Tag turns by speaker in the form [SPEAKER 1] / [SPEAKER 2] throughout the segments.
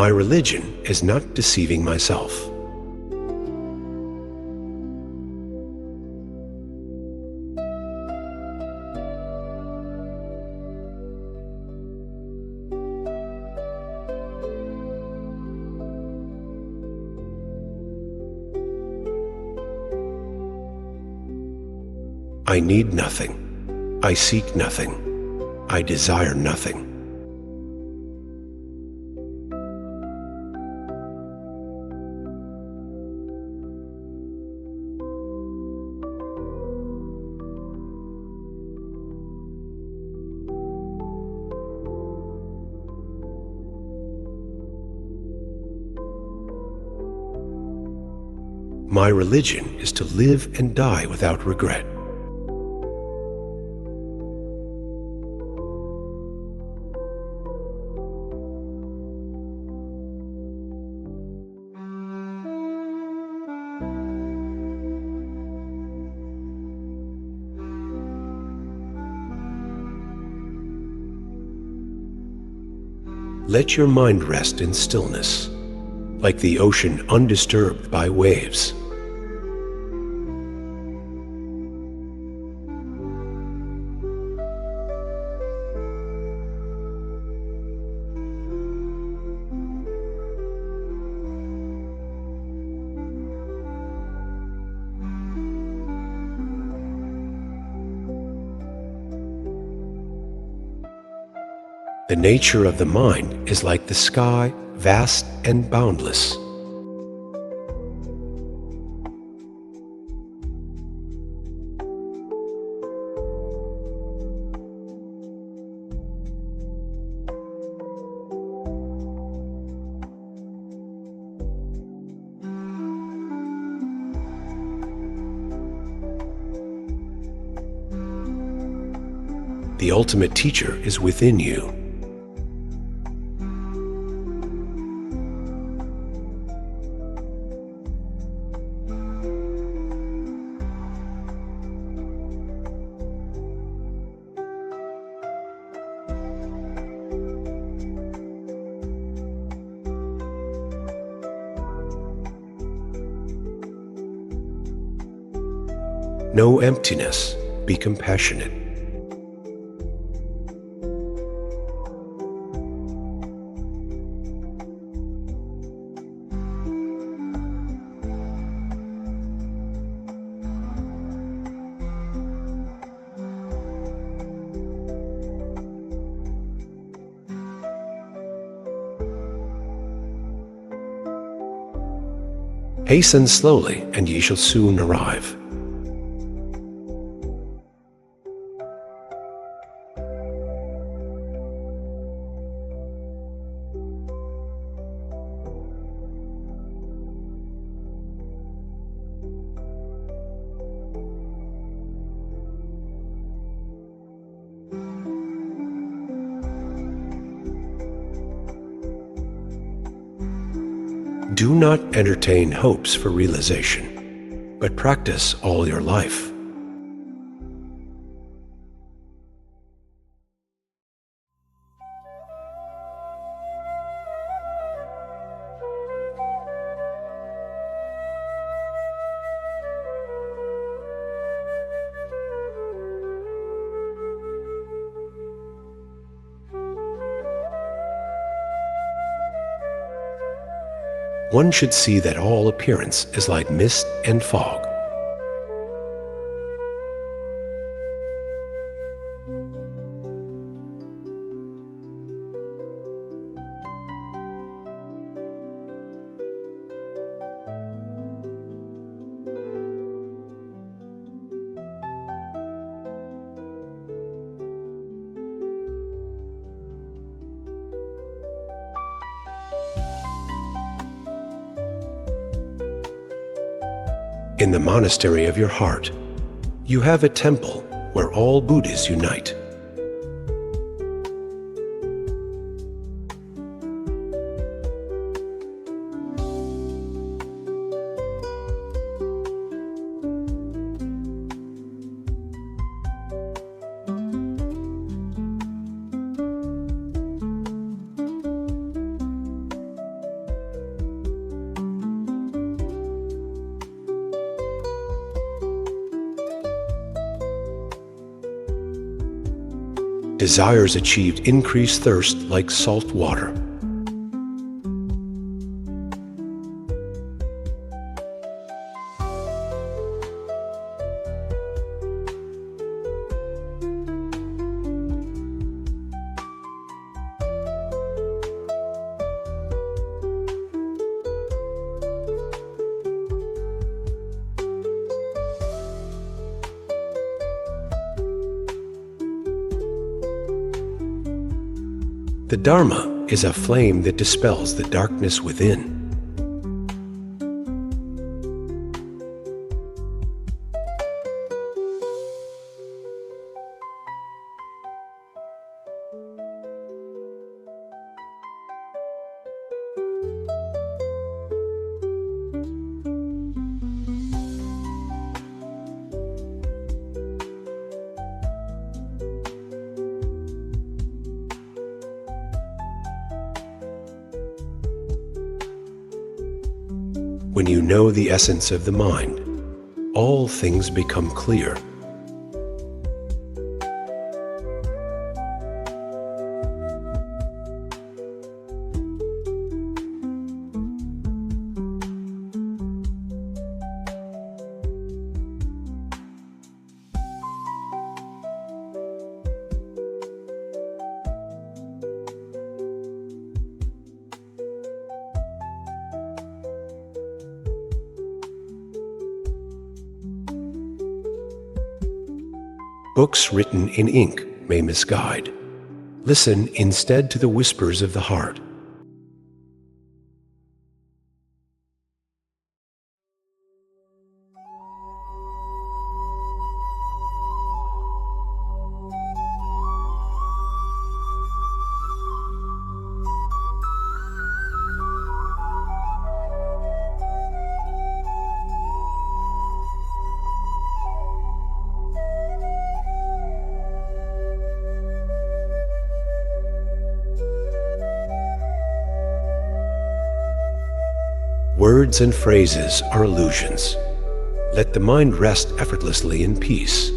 [SPEAKER 1] My religion is not deceiving myself. I need nothing. I seek nothing. I desire nothing. My religion is to live and die without regret. Let your mind rest in stillness, like the ocean undisturbed by waves. The nature of the mind is like the sky, vast and boundless. The ultimate teacher is within you. No emptiness, be compassionate. Hasten slowly, and ye shall soon arrive. Do not entertain hopes for realization, but practice all your life. One should see that all appearance is like mist and fog. In the monastery of your heart, you have a temple where all Buddhas unite. Desires achieved increase thirst like salt water. The Dharma is a flame that dispels the darkness within. When you know the essence of the mind, all things become clear. Books written in ink may misguide. Listen instead to the whispers of the heart. Words and phrases are illusions. Let the mind rest effortlessly in peace.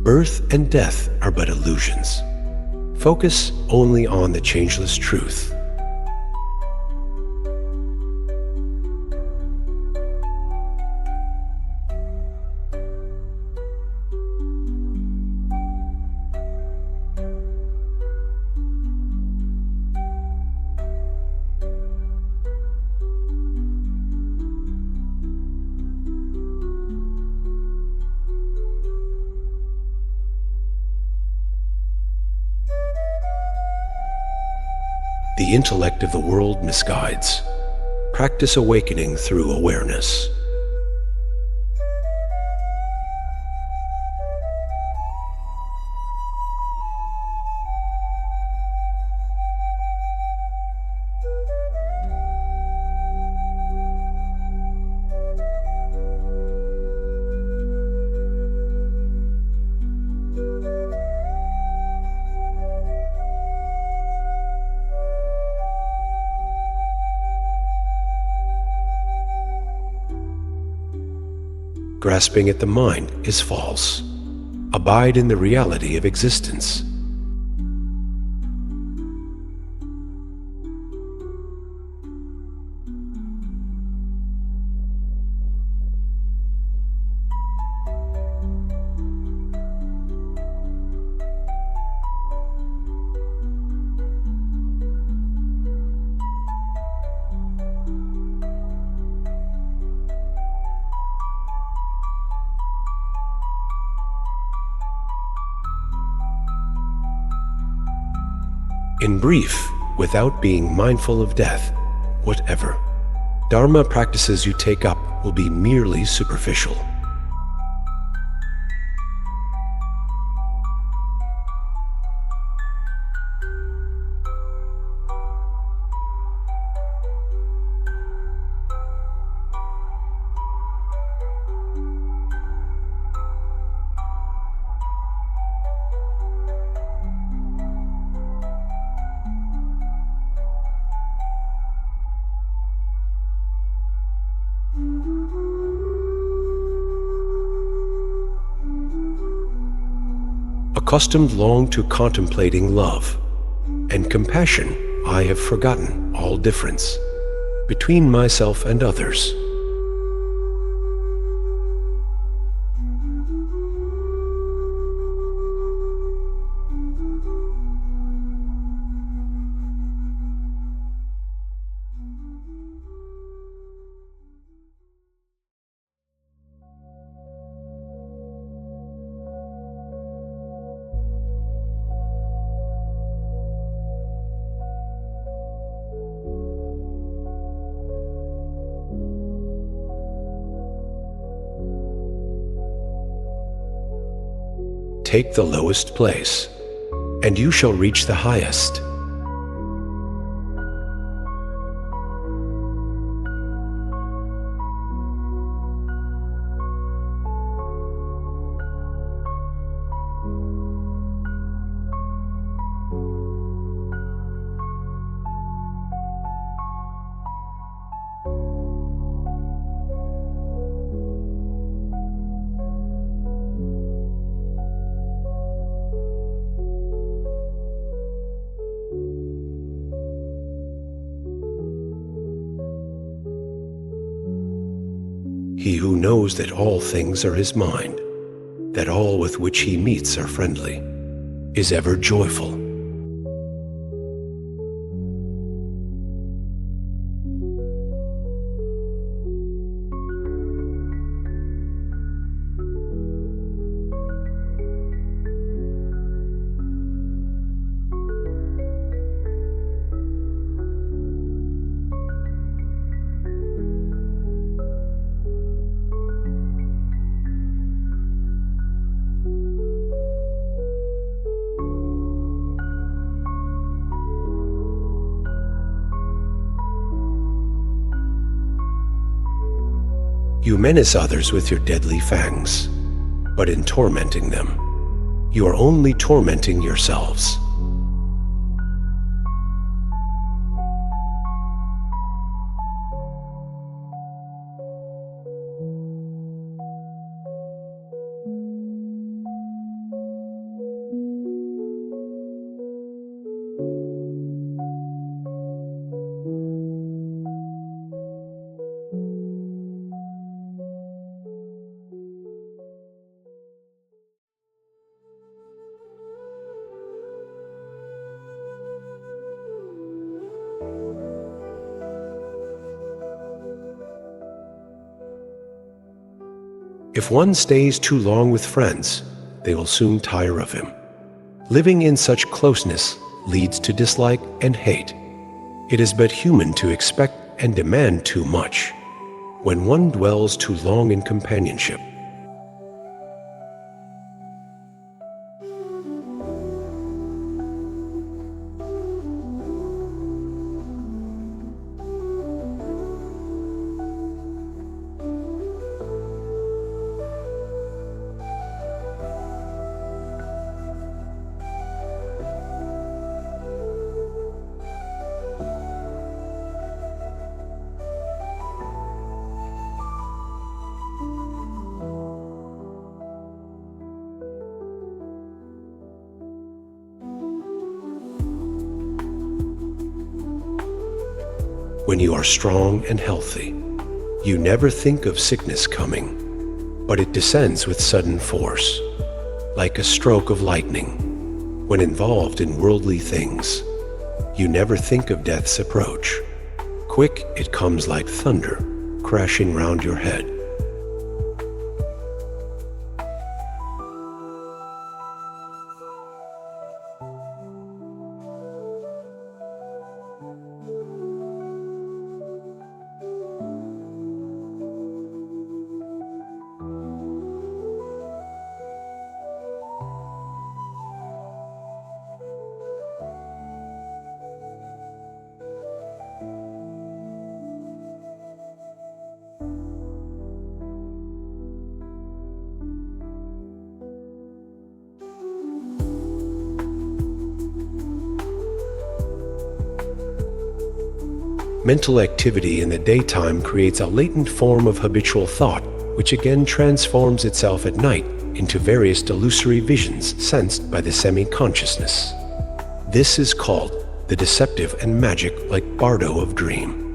[SPEAKER 1] Birth and death are but illusions. Focus only on the changeless truth. The intellect of the world misguides. Practice awakening through awareness. Grasping at the mind is false. Abide in the reality of existence. In brief, without being mindful of death, whatever Dharma practices you take up will be merely superficial. Accustomed long to contemplating love and compassion, I have forgotten all difference between myself and others. Take the lowest place, and you shall reach the highest. He who knows that all things are his mind, that all with which he meets are friendly, is ever joyful. You menace others with your deadly fangs, but in tormenting them, you are only tormenting yourselves. If one stays too long with friends, they will soon tire of him. Living in such closeness leads to dislike and hate. It is but human to expect and demand too much when one dwells too long in companionship. When you are strong and healthy, you never think of sickness coming, but it descends with sudden force, like a stroke of lightning. When involved in worldly things, you never think of death's approach. Quick, it comes like thunder, crashing round your head. Mental activity in the daytime creates a latent form of habitual thought, which again transforms itself at night into various delusory visions sensed by the semi-consciousness. This is called the deceptive and magic like bardo of dream.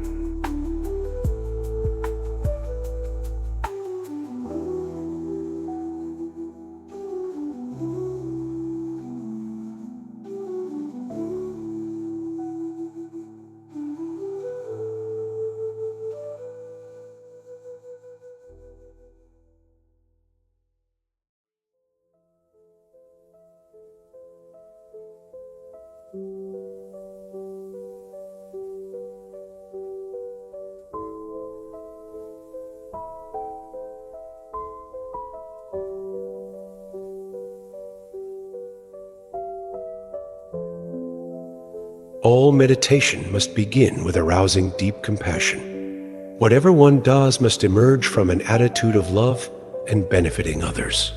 [SPEAKER 1] All meditation must begin with arousing deep compassion. Whatever one does must emerge from an attitude of love and benefiting others.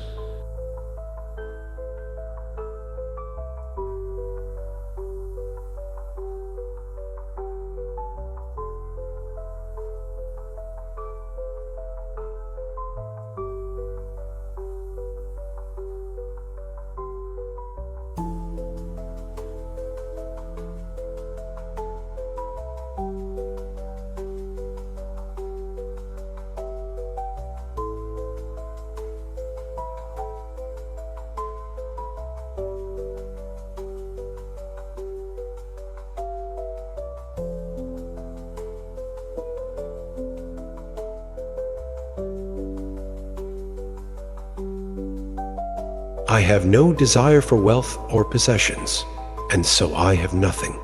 [SPEAKER 1] I have no desire for wealth or possessions, and so I have nothing.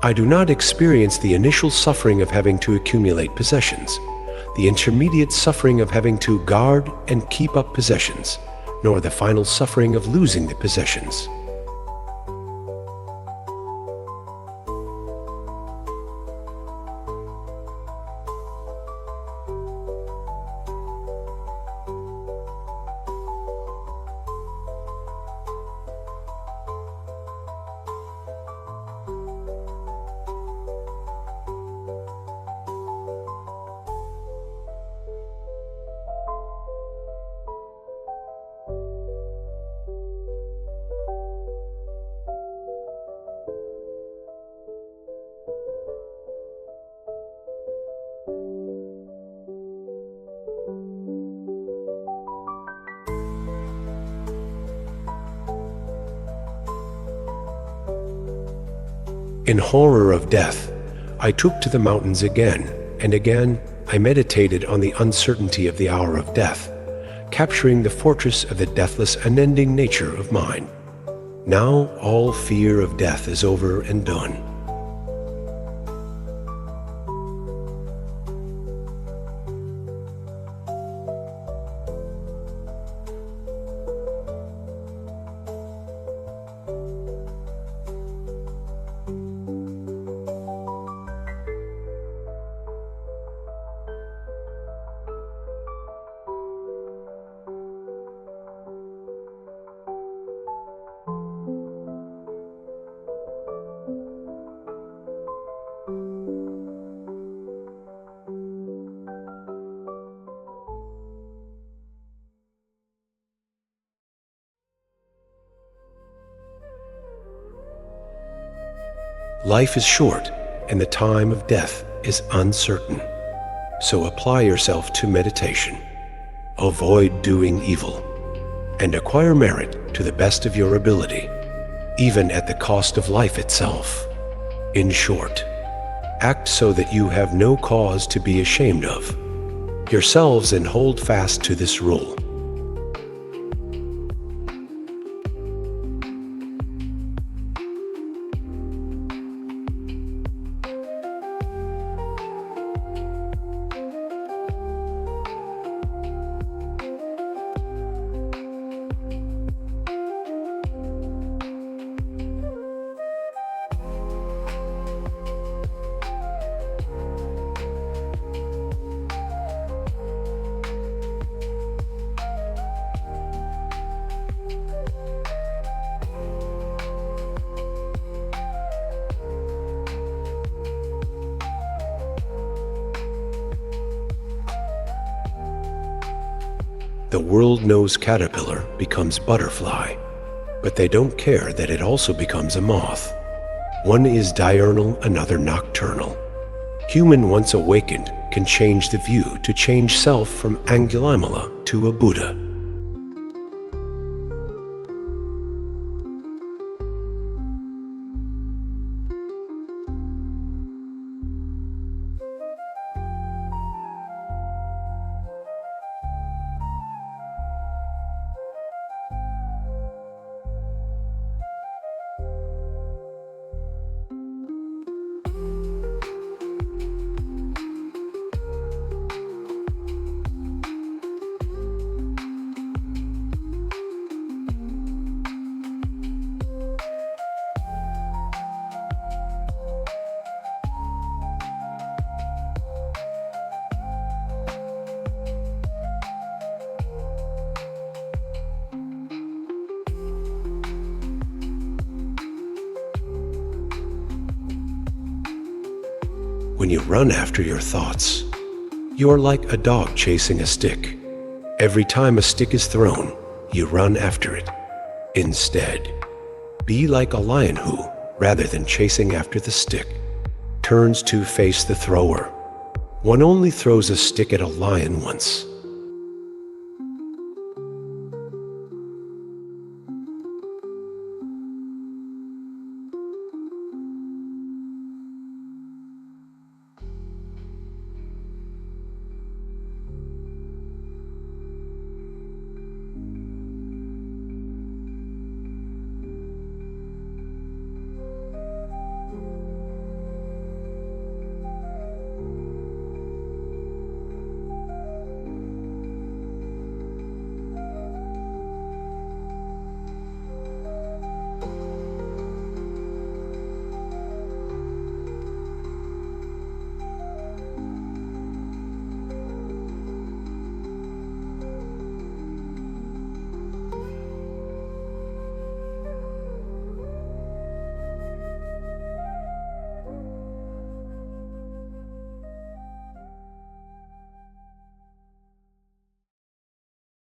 [SPEAKER 1] I do not experience the initial suffering of having to accumulate possessions, the intermediate suffering of having to guard and keep up possessions, nor the final suffering of losing the possessions. In horror of death, I took to the mountains again, and again I meditated on the uncertainty of the hour of death, capturing the fortress of the deathless, unending nature of mind. Now all fear of death is over and done. Life is short, and the time of death is uncertain. So apply yourself to meditation. Avoid doing evil, and acquire merit to the best of your ability, even at the cost of life itself. In short, act so that you have no cause to be ashamed of yourselves, and hold fast to this rule. The world knows caterpillar becomes butterfly, but they don't care that it also becomes a moth. One is diurnal, another nocturnal. Human once awakened can change the view to change self from Angulimala to a Buddha. When you run after your thoughts, you are like a dog chasing a stick. Every time a stick is thrown, you run after it. Instead, be like a lion who, rather than chasing after the stick, turns to face the thrower. One only throws a stick at a lion once.